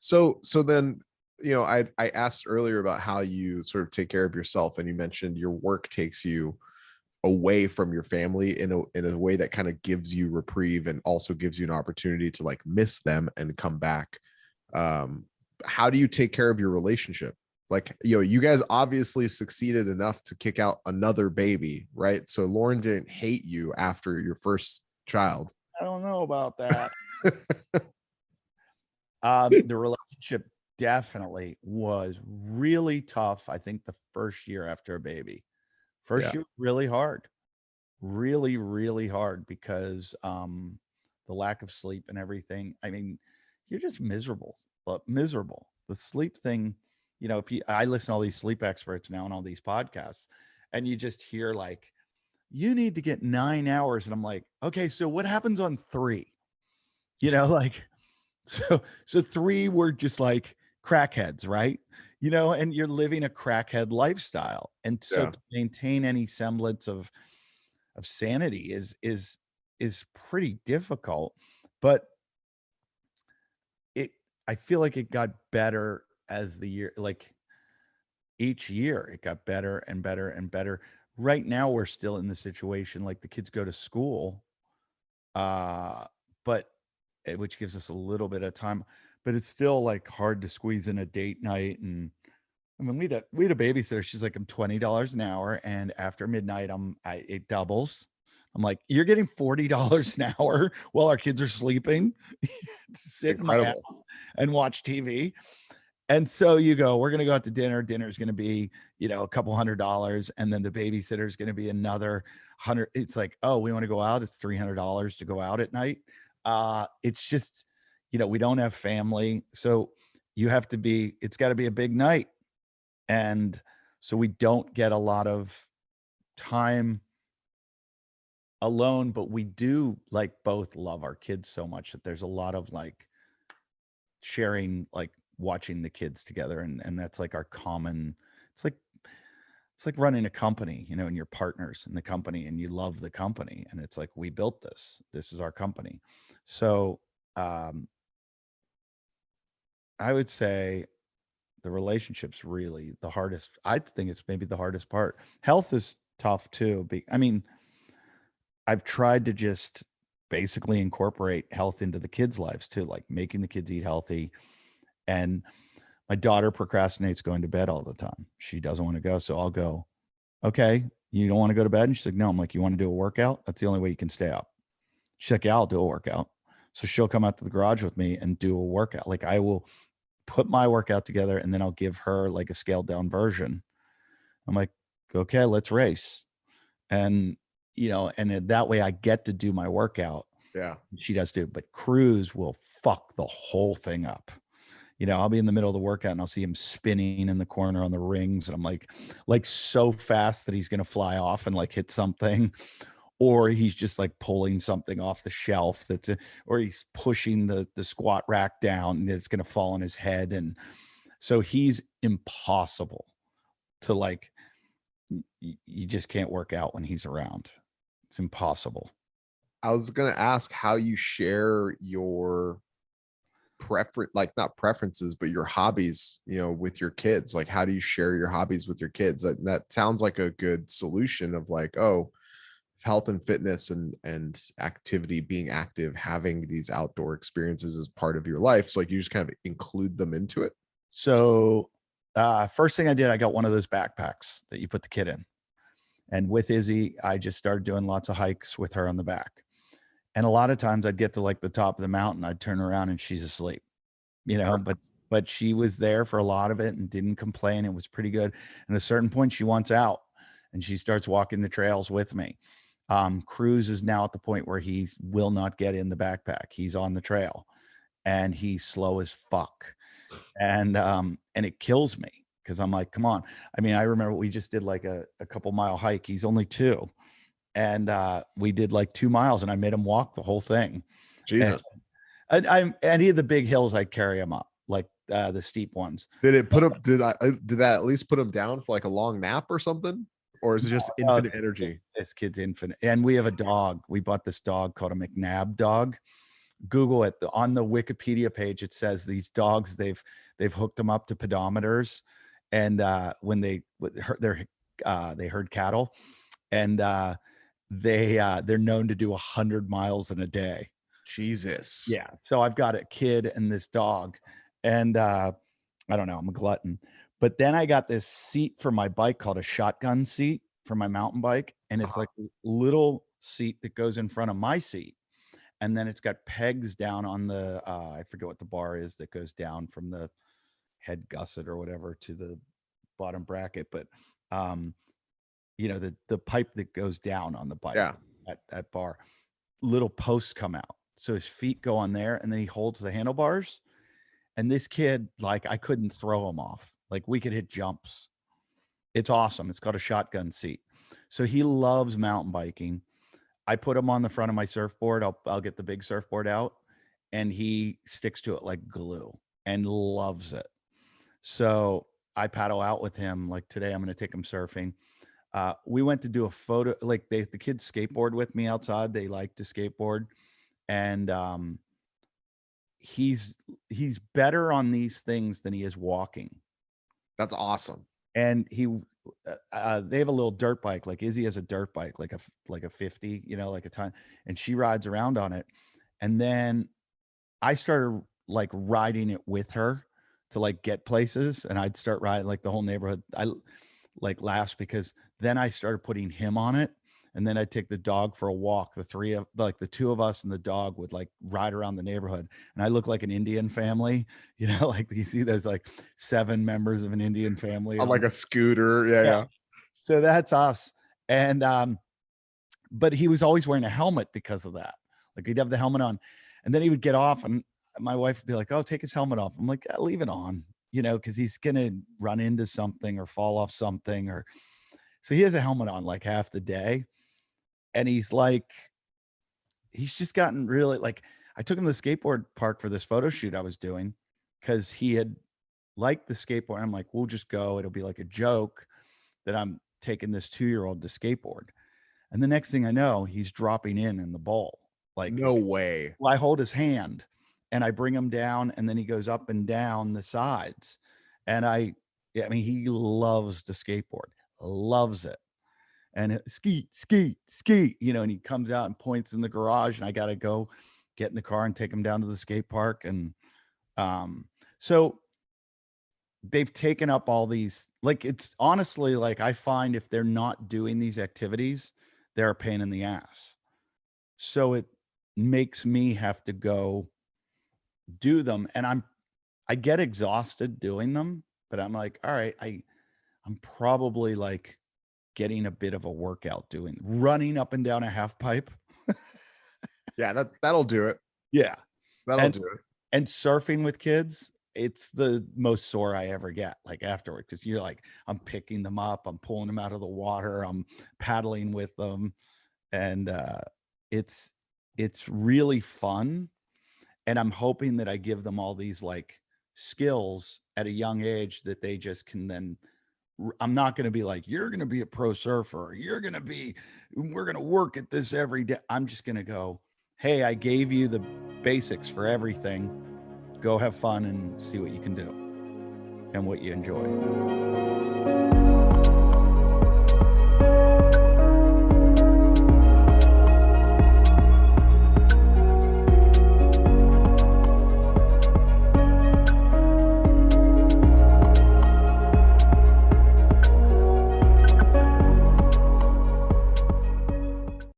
So then, I asked earlier about how you sort of take care of yourself, and you mentioned your work takes you away from your family in a way that kind of gives you reprieve and also gives you an opportunity to like miss them and come back. Um, how do you take care of your relationship? Like, you guys obviously succeeded enough to kick out another baby, right? So Lauren didn't hate you after your first child. I don't know about that. The relationship definitely was really tough. I think the first year after a baby, Yeah. first year, really hard, really, really hard because the lack of sleep and everything. I mean, you're just miserable, but miserable. The sleep thing, I listen to all these sleep experts now and all these podcasts, and you just hear like, you need to get 9 hours. And I'm like, okay, so what happens on 3? Like, so 3 were just like crackheads, right? And you're living a crackhead lifestyle. And so Yeah. to maintain any semblance of sanity is pretty difficult. But it I feel like it got better as the year, like each year it got better and better and better. Right now we're still in the situation like the kids go to school, but which gives us a little bit of time, but it's still like hard to squeeze in a date night. And I mean, we had a babysitter. She's like, I'm $20 an hour, and after midnight, it doubles. I'm like, you're getting $40 an hour while our kids are sleeping. Sit in my Incredible. house and watch TV. And so you go, we're gonna go out to dinner. Dinner's gonna be, a couple $100, and then the babysitter's gonna be another 100. It's like, oh, we want to go out. It's $300 to go out at night. It's just, we don't have family, so it's got to be a big night. And so we don't get a lot of time alone, but we do like both love our kids so much that there's a lot of like sharing, like watching the kids together. And that's like our common, it's like running a company, and your partners in the company and you love the company. And it's like, we built this is our company. So, I would say the relationship's really the hardest. I think it's maybe the hardest part. Health is tough too. I mean, I've tried to just basically incorporate health into the kids' lives too, like making the kids eat healthy. And my daughter procrastinates going to bed all the time. She doesn't want to go. So I'll go, okay, you don't want to go to bed? And she's like, no. I'm like, you want to do a workout? That's the only way you can stay up. She's like, yeah, I'll do a workout. So she'll come out to the garage with me and do a workout. Like, I will put my workout together, and then I'll give her like a scaled down version. I'm like, okay, let's race. And, and that way I get to do my workout. Yeah. She does too. But Cruz will fuck the whole thing up. I'll be in the middle of the workout and I'll see him spinning in the corner on the rings. And I'm like so fast that he's going to fly off and like hit something. Or he's just like pulling something off the shelf or he's pushing the squat rack down and it's going to fall on his head. And so he's impossible to like, you just can't work out when he's around. It's impossible. I was going to ask how you share your preference, like not preferences, but your hobbies, with your kids. Like, how do you share your hobbies with your kids? That sounds like a good solution of like, oh, health and fitness and activity, being active, having these outdoor experiences as part of your life. So like you just kind of include them into it. So first thing I did, I got one of those backpacks that you put the kid in. And with Izzy, I just started doing lots of hikes with her on the back. And a lot of times I'd get to like the top of the mountain, I'd turn around and she's asleep, but she was there for a lot of it and didn't complain. It was pretty good. And at a certain point she wants out and she starts walking the trails with me. Cruz is now at the point where he will not get in the backpack. He's on the trail and he's slow as fuck. And it kills me because I'm like, come on. I mean, I remember we just did like a couple mile hike. He's only 2. And we did like 2 miles and I made him walk the whole thing. Jesus. And any of the big hills, I carry him up, like the steep ones. Did that at least put him down for like a long nap or something? Or is it just infinite energy? This kid's infinite. And we have a dog. We bought this dog called a McNabb dog. Google it. On the Wikipedia page, it says these dogs, they've hooked them up to pedometers, and when they herd cattle, and they're known to do 100 miles in a day. Jesus. Yeah. So I've got a kid and this dog, and I don't know, I'm a glutton. But then I got this seat for my bike called a shotgun seat for my mountain bike, and it's like a little seat that goes in front of my seat. And then it's got pegs down on the I forget what the bar is that goes down from the head gusset or whatever to the bottom bracket, but you know, the pipe that goes down on the bike, Yeah. at bar, little posts come out. So his feet go on there, and then he holds the handlebars. And this kid, like, I couldn't throw him off. Like, we could hit jumps. It's awesome. It's got a shotgun seat. So he loves mountain biking. I put him on the front of my surfboard. I'll get the big surfboard out, and he sticks to it like glue and loves it. So I paddle out with him. Like today, I'm going to take him surfing. We went to do a photo. Like the kids skateboard with me outside. They like to skateboard, and he's better on these things than he is walking. That's awesome. And they have a little dirt bike. Like Izzy has a dirt bike, like a 50, you know, like a ton, and she rides around on it. And then I started like riding it with her to like get places, and I'd start riding like the whole neighborhood. I like laughs because then I started putting him on it, and then I'd take the dog for a walk. The two of us and the dog would like ride around the neighborhood, and I look like an Indian family, you know, like you see those like 7 members of an Indian family On like a scooter. Yeah. So that's us. And but he was always wearing a helmet because of that. Like he'd have the helmet on, and then he would get off, and my wife would be like, "Oh, take his helmet off." I'm like, "Leave it on," you know, because he's gonna run into something or fall off something. Or so he has a helmet on like half the day, and he's just gotten really like. I took him to the skateboard park for this photo shoot I was doing because he had liked the skateboard. I'm like, "We'll just go. It'll be like a joke that I'm taking this 2-year-old to skateboard." And the next thing I know, he's dropping in the bowl. Like, No way. well, I hold his hand and I bring him down, and then he goes up and down the sides. And I mean, he loves to skateboard, loves it. And ski, ski, ski, you know, and he comes out and points in the garage, and I got to go get in the car and take him down to the skate park. And so they've taken up all these, like, it's honestly like I find if they're not doing these activities, they're a pain in the ass. So it makes me have to go do them, and I get exhausted doing them, but I'm like, all right, I'm probably like getting a bit of a workout running up and down a half pipe. Yeah, that'll do it. Yeah. That'll do it. And surfing with kids, it's the most sore I ever get, like afterward, because you're like, I'm picking them up, I'm pulling them out of the water, I'm paddling with them, and it's really fun. And I'm hoping that I give them all these like skills at a young age that they just can then. I'm not going to be like, you're going to be a pro surfer. We're going to work at this every day. I'm just going to go, hey, I gave you the basics for everything. Go have fun and see what you can do and what you enjoy.